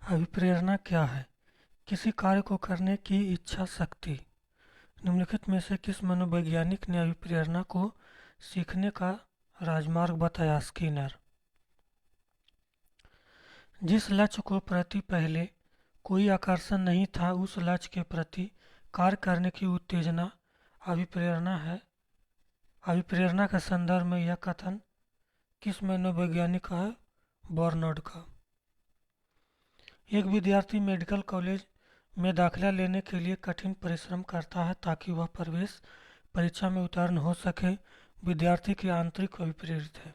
अभिप्रेरणा क्या है? किसी कार्य को करने की इच्छा शक्ति। निम्नलिखित में से किस मनोवैज्ञानिक ने अभिप्रेरणा को सीखने का राजमार्ग बताया? स्किनर। जिस लक्ष्य को प्रति पहले कोई आकर्षण नहीं था, उस लक्ष्य के प्रति कार्य करने की उत्तेजना अभिप्रेरणा है। अभिप्रेरणा के संदर्भ में यह कथन किस मनोवैज्ञानिक का है? बर्नर्ड का। एक विद्यार्थी मेडिकल कॉलेज में दाखिला लेने के लिए कठिन परिश्रम करता है ताकि वह प्रवेश परीक्षा में उत्तीर्ण हो सके। विद्यार्थी की आंतरिक अभिप्रेरित है।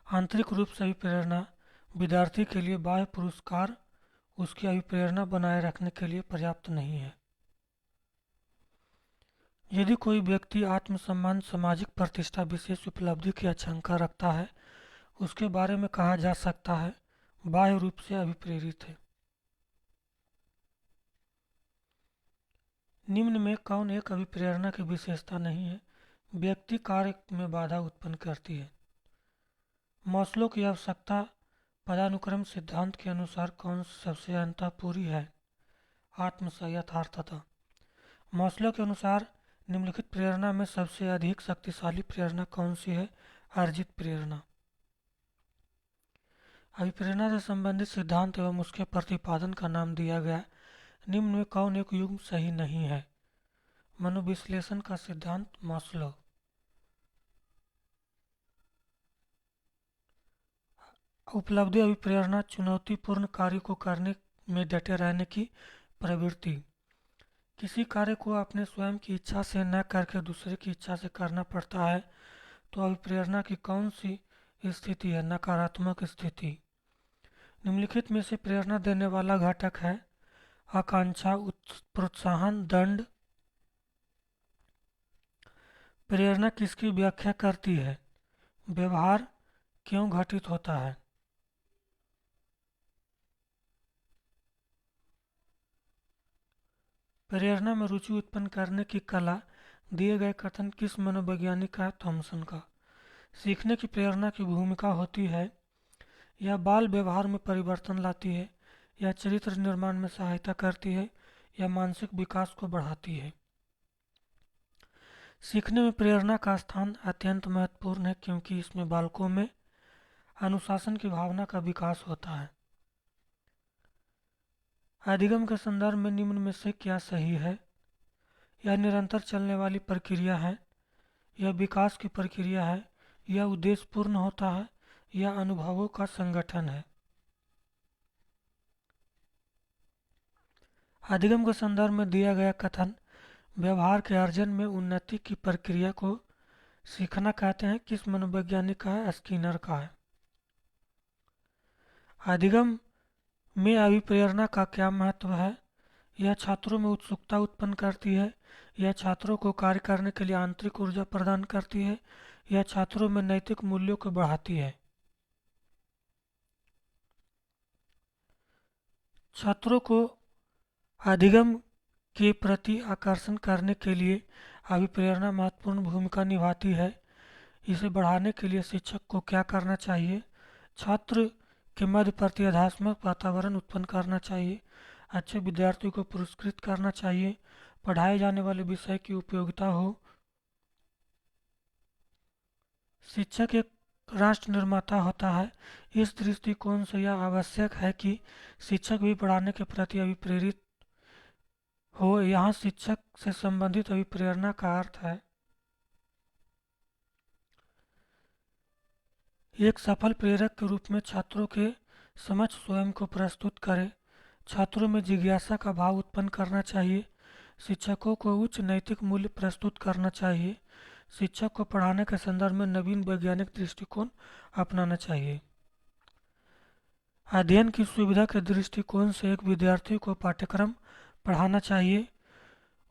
आंतरिक रूप से अभिप्रेरणा विद्यार्थी के लिए बाह्य पुरस्कार उसकी अभिप्रेरणा बनाए रखने के लिए पर्याप्त नहीं है। यदि कोई व्यक्ति आत्मसम्मान, सामाजिक प्रतिष्ठा, विशेष उपलब्धि की आशंका रखता है, उसके बारे में कहा जा सकता है बाह्य रूप से अभिप्रेरित है। निम्न में कौन एक अभिप्रेरणा की विशेषता नहीं है? व्यक्ति कार्य में बाधा उत्पन्न करती है। मास्लो की आवश्यकता पदानुक्रम सिद्धांत के अनुसार कौन सबसे अंतःपूरी है? यथार्थता। मास्लो के अनुसार निम्नलिखित प्रेरणा में सबसे अधिक शक्तिशाली प्रेरणा कौन सी है? अर्जित प्रेरणा। अभिप्रेरणा से संबंधित सिद्धांत एवं उसके प्रतिपादन का नाम दिया गया। निम्न में कौन एक युग्म सही नहीं है? मनोविश्लेषण का सिद्धांत, मास्लो। उपलब्धि अभिप्रेरणा चुनौतीपूर्ण कार्य को करने में डटे रहने की प्रवृत्ति। किसी कार्य को अपने स्वयं की इच्छा से न करके दूसरे की इच्छा से करना पड़ता है तो अभिप्रेरणा की कौन सी स्थिति है? नकारात्मक स्थिति। निम्नलिखित में से प्रेरणा देने वाला घटक है? आकांक्षा, प्रोत्साहन, दंड। प्रेरणा किसकी व्याख्या करती है? व्यवहार क्यों घटित होता है? प्रेरणा में रुचि उत्पन्न करने की कला दिए गए कथन किस मनोवैज्ञानिक का है? थॉमसन का। सीखने की प्रेरणा की भूमिका होती है या बाल व्यवहार में परिवर्तन लाती है, या चरित्र निर्माण में सहायता करती है, या मानसिक विकास को बढ़ाती है। सीखने में प्रेरणा का स्थान अत्यंत महत्वपूर्ण है क्योंकि इसमें बालकों में अनुशासन की भावना का विकास होता है। अधिगम के संदर्भ में निम्न में से क्या सही है? यह निरंतर चलने वाली प्रक्रिया है, यह विकास की प्रक्रिया है, यह उद्देश्य पूर्ण होता है, यह अनुभवों का संगठन है। अधिगम के संदर्भ में दिया गया कथन व्यवहार के अर्जन में उन्नति की प्रक्रिया को सीखना कहते हैं किस मनोवैज्ञानिक का है? स्किनर का है। अधिगम में अभिप्रेरणा का क्या महत्व है? यह छात्रों में उत्सुकता उत्पन्न करती है, यह छात्रों को कार्य करने के लिए आंतरिक ऊर्जा प्रदान करती है, यह छात्रों में नैतिक मूल्यों को बढ़ाती है। छात्रों को अधिगम के प्रति आकर्षण करने के लिए अभिप्रेरणा महत्वपूर्ण भूमिका निभाती है। इसे बढ़ाने के लिए शिक्षक को क्या करना चाहिए? छात्र के मध्य प्रतिस्पर्धात्मक वातावरण उत्पन्न करना चाहिए, अच्छे विद्यार्थियों को पुरस्कृत करना चाहिए, पढ़ाए जाने वाले विषय की उपयोगिता हो। शिक्षक एक राष्ट्र निर्माता होता है। इस दृष्टिकोण से यह आवश्यक है कि शिक्षक भी पढ़ाने के प्रति अभिप्रेरित हो। यहाँ शिक्षक से संबंधित अभिप्रेरणा का अर्थ है एक सफल प्रेरक के रूप में छात्रों के समक्ष स्वयं को प्रस्तुत करे। छात्रों में जिज्ञासा का भाव उत्पन्न करना चाहिए। शिक्षकों को उच्च नैतिक मूल्य प्रस्तुत करना चाहिए। शिक्षक को पढ़ाने के संदर्भ में नवीन वैज्ञानिक दृष्टिकोण अपनाना चाहिए। अध्ययन की सुविधा के दृष्टिकोण से एक विद्यार्थी को पाठ्यक्रम पढ़ाना चाहिए।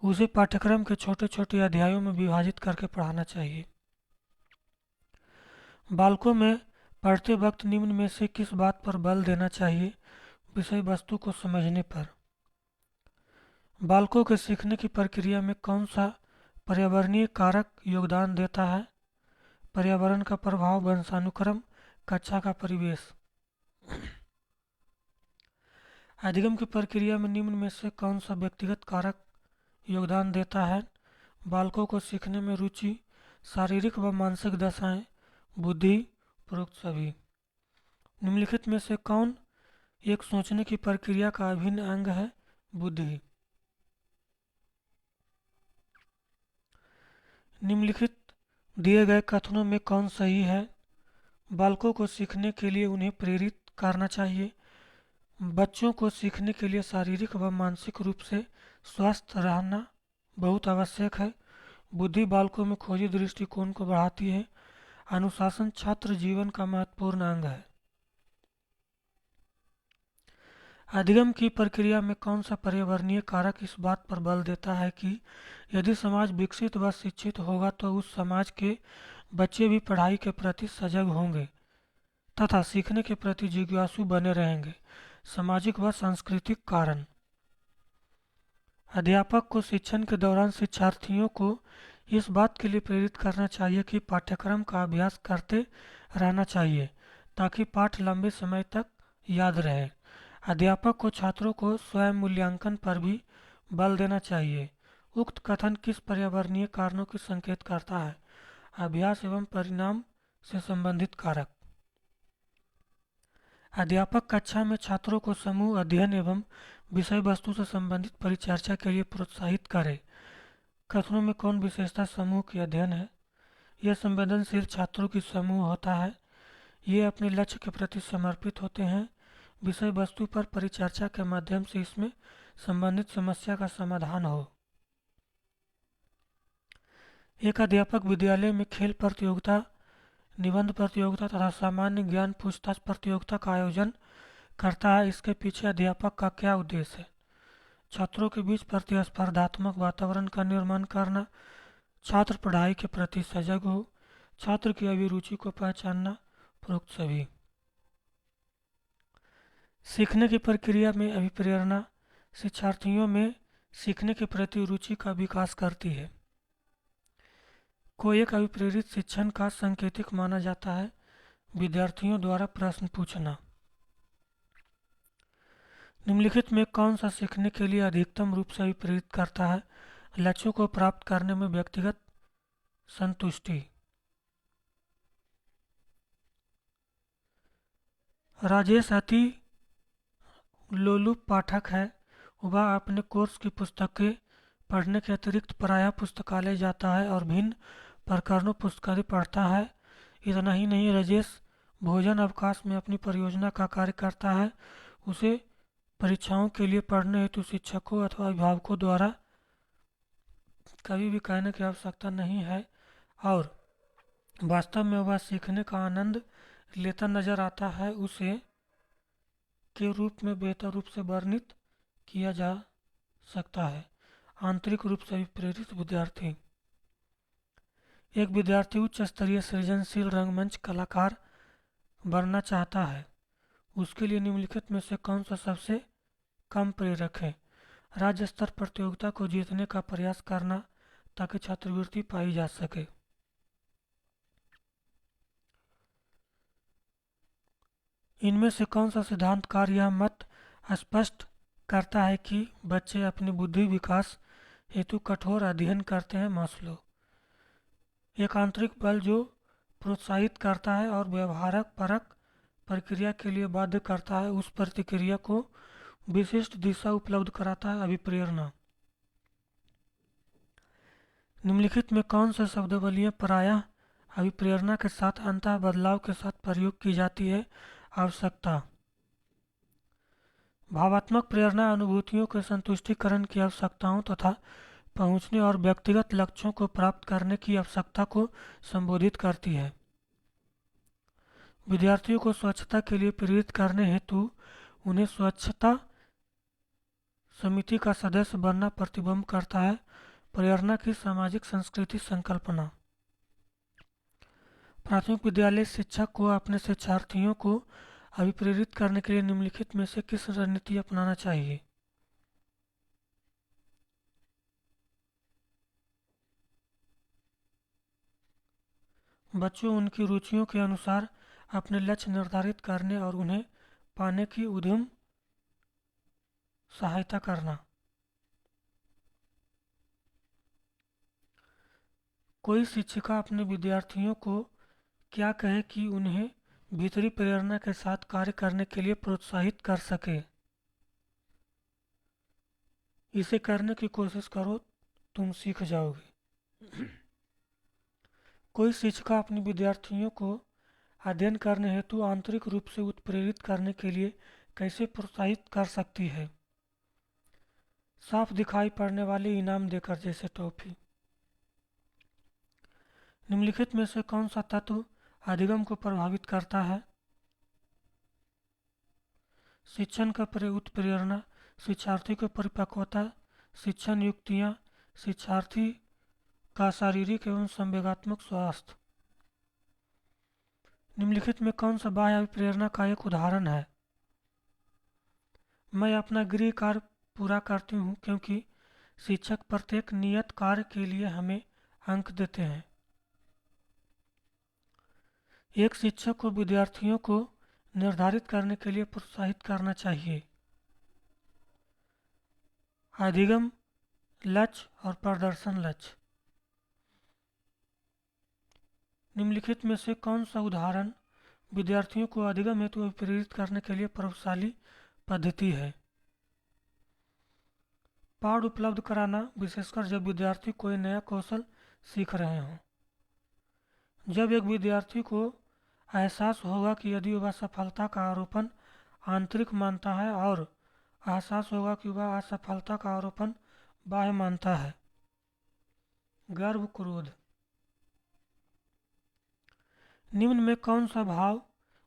उसे पाठ्यक्रम के छोटे छोटे अध्यायों में विभाजित करके पढ़ाना चाहिए। बालकों में पढ़ते वक्त निम्न में से किस बात पर बल देना चाहिए? विषय वस्तु को समझने पर। बालकों के सीखने की प्रक्रिया में कौन सा पर्यावरणीय कारक योगदान देता है? पर्यावरण का प्रभाव, वंशानुक्रम, कक्षा का परिवेश। अधिगम की प्रक्रिया में निम्न में से कौन सा व्यक्तिगत कारक योगदान देता है? बालकों को सीखने में रुचि, शारीरिक व मानसिक दशाएं, बुद्धि, उपरोक्त सभी। निम्नलिखित में से कौन एक सोचने की प्रक्रिया का अभिन्न अंग है? बुद्धि। निम्नलिखित दिए गए कथनों में कौन सही है? बालकों को सीखने के लिए उन्हें प्रेरित करना चाहिए। बच्चों को सीखने के लिए शारीरिक व मानसिक रूप से स्वस्थ रहना बहुत आवश्यक है। बुद्धि बालकों में खोजी दृष्टिकोण को बढ़ाती है। अनुशासन छात्र जीवन का महत्वपूर्ण अंग है। अधिगम की प्रक्रिया में कौन सा पर्यावरणीय कारक इस बात पर बल देता है कि यदि समाज विकसित व शिक्षित होगा तो उस समाज के बच्चे भी पढ़ाई के प्रति सजग होंगे तथा सीखने के प्रति जिज्ञासु बने रहेंगे? सामाजिक व सांस्कृतिक कारण। अध्यापक को शिक्षण के दौरान शिक्षार्थियों को इस बात के लिए प्रेरित करना चाहिए कि पाठ्यक्रम का अभ्यास करते रहना चाहिए ताकि पाठ लंबे समय तक याद रहे। अध्यापक को छात्रों को स्वयं मूल्यांकन पर भी बल देना चाहिए। उक्त कथन किस पर्यावरणीय कारणों की संकेत करता है? अभ्यास एवं परिणाम से संबंधित कारक। अध्यापक कक्षा में छात्रों को समूह अध्ययन एवं विषय वस्तु से संबंधित परिचर्चा के लिए प्रोत्साहित करे। कथनों में कौन विशेषता समूह की अध्ययन है? यह संवेदनशील छात्रों की समूह होता है। ये अपने लक्ष्य के प्रति समर्पित होते हैं। विषय वस्तु पर परिचर्चा के माध्यम से इसमें संबंधित समस्या का समाधान हो। एक अध्यापक विद्यालय में खेल प्रतियोगिता, निबंध प्रतियोगिता तथा सामान्य ज्ञान पूछताछ प्रतियोगिता का आयोजन करता है। इसके पीछे अध्यापक का क्या उद्देश्य है? छात्रों के बीच प्रतिस्पर्धात्मक वातावरण का निर्माण करना, छात्र पढ़ाई के प्रति सजग हो, छात्र की अभिरुचि को पहचानना, उपरोक्त सभी। सीखने की प्रक्रिया में अभिप्रेरणा शिक्षार्थियों में सीखने के प्रति रुचि का विकास करती है। को एक अभिप्रेरित शिक्षण का सांकेतिक माना जाता है। विद्यार्थियों द्वारा प्रश्न पूछना। निम्नलिखित में कौन सा सीखने के लिए अधिकतम रूप से अभिप्रेरित करता है? लक्ष्यों को प्राप्त करने में व्यक्तिगत संतुष्टि। राजेश अति लोलुप पाठक है। वह अपने कोर्स की पुस्तकें पढ़ने के अतिरिक्त प्रायः पुस्तकालय जाता है और भिन्न प्रकरणों पुस्तकालय पढ़ता है। इतना ही नहीं, राजेश भोजन अवकाश में अपनी परियोजना का कार्य करता है। उसे परीक्षाओं के लिए पढ़ने हेतु शिक्षकों अथवा अभिभावकों द्वारा कभी भी कहने की आवश्यकता नहीं है और वास्तव में वह सीखने का आनंद लेता नजर आता है। उसे के रूप में बेहतर रूप से वर्णित किया जा सकता है। आंतरिक रूप से प्रेरित विद्यार्थी। एक विद्यार्थी उच्च स्तरीय सृजनशील रंगमंच कलाकार बनना चाहता है। उसके लिए निम्नलिखित में से कौन सा सबसे कम प्रेरक है? राज्य स्तर प्रतियोगिता को जीतने का प्रयास करना ताकि छात्रवृत्ति पाई जा सके। इनमें से कौन सा सिद्धांतकार यह मत स्पष्ट करता है कि बच्चे अपनी बुद्धि विकास हेतु कठोर अध्ययन करते हैं? मास्लो। एक आंतरिक बल जो प्रोत्साहित करता है और व्यवहारक परक प्रक्रिया के लिए बाध्य करता है, उस प्रतिक्रिया को विशिष्ट दिशा उपलब्ध कराता है। अभिप्रेरणा। निम्नलिखित में कौन सा शब्दावलियां प्रायः अभिप्रेरणा के साथ अंतः बदलाव के साथ प्रयोग की जाती है? आवश्यकता। भावात्मक प्रेरणा अनुभूतियों के संतुष्टिकरण की आवश्यकताओं तथा पहुंचने और व्यक्तिगत लक्ष्यों को प्राप्त करने की आवश्यकता को संबोधित करती है। विद्यार्थियों को स्वच्छता के लिए प्रेरित करने हेतु उन्हें स्वच्छता समिति का सदस्य बनना प्रतिबंध करता है। प्रेरणा की सामाजिक संस्कृति संकल्पना। प्राथमिक विद्यालय शिक्षक को अपने शिक्षार्थियों को अभिप्रेरित करने के लिए निम्नलिखित में से किस रणनीति अपनाना चाहिए? बच्चों उनकी रुचियों के अनुसार अपने लक्ष्य निर्धारित करने और उन्हें पाने की उद्यम सहायता करना। कोई शिक्षिका अपने विद्यार्थियों को क्या कहे कि उन्हें भीतरी प्रेरणा के साथ कार्य करने के लिए प्रोत्साहित कर सके। इसे करने की कोशिश करो, तुम सीख जाओगे। कोई शिक्षिका अपने विद्यार्थियों को अध्ययन करने हेतु आंतरिक रूप से उत्प्रेरित करने के लिए कैसे प्रोत्साहित कर सकती है। साफ दिखाई पड़ने वाले इनाम देकर, जैसे टॉफी। निम्नलिखित में से कौन सा तत्व अधिगम को प्रभावित करता है। शिक्षण का उत्प्रेरणा, शिक्षार्थी की परिपक्वता, शिक्षण युक्तियाँ, शिक्षार्थी का शारीरिक एवं संवेगात्मक स्वास्थ्य। निम्नलिखित में कौन सा बाह्य अभिप्रेरणा का एक उदाहरण है। मैं अपना गृह कार्य पूरा करती हूँ क्योंकि शिक्षक प्रत्येक नियत कार्य के लिए हमें अंक देते हैं। एक शिक्षक को विद्यार्थियों को निर्धारित करने के लिए प्रोत्साहित करना चाहिए। अधिगम लक्ष्य और प्रदर्शन लक्ष्य। निम्नलिखित में से कौन सा उदाहरण विद्यार्थियों को अधिगम हेतु प्रेरित करने के लिए प्रभावशाली पद्धति है। पाठ उपलब्ध कराना, विशेषकर जब विद्यार्थी कोई नया कौशल सीख रहे हों। जब एक विद्यार्थी को एहसास होगा कि यदि वह सफलता का आरोपण आंतरिक मानता है और एहसास होगा कि वह असफलता का आरोपण बाह्य मानता है। गर्व, क्रोध। निम्न में कौन सा भाव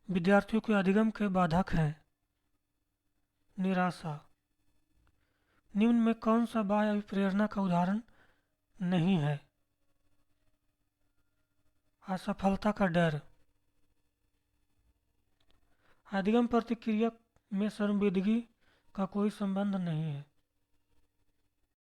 विद्यार्थियों के अधिगम के बाधक है। निराशा। निम्न में कौन सा बाह्य अभिप्रेरणा का उदाहरण नहीं है। असफलता का डर। अधिगम प्रतिक्रिया में संवेदगी का कोई संबंध नहीं है।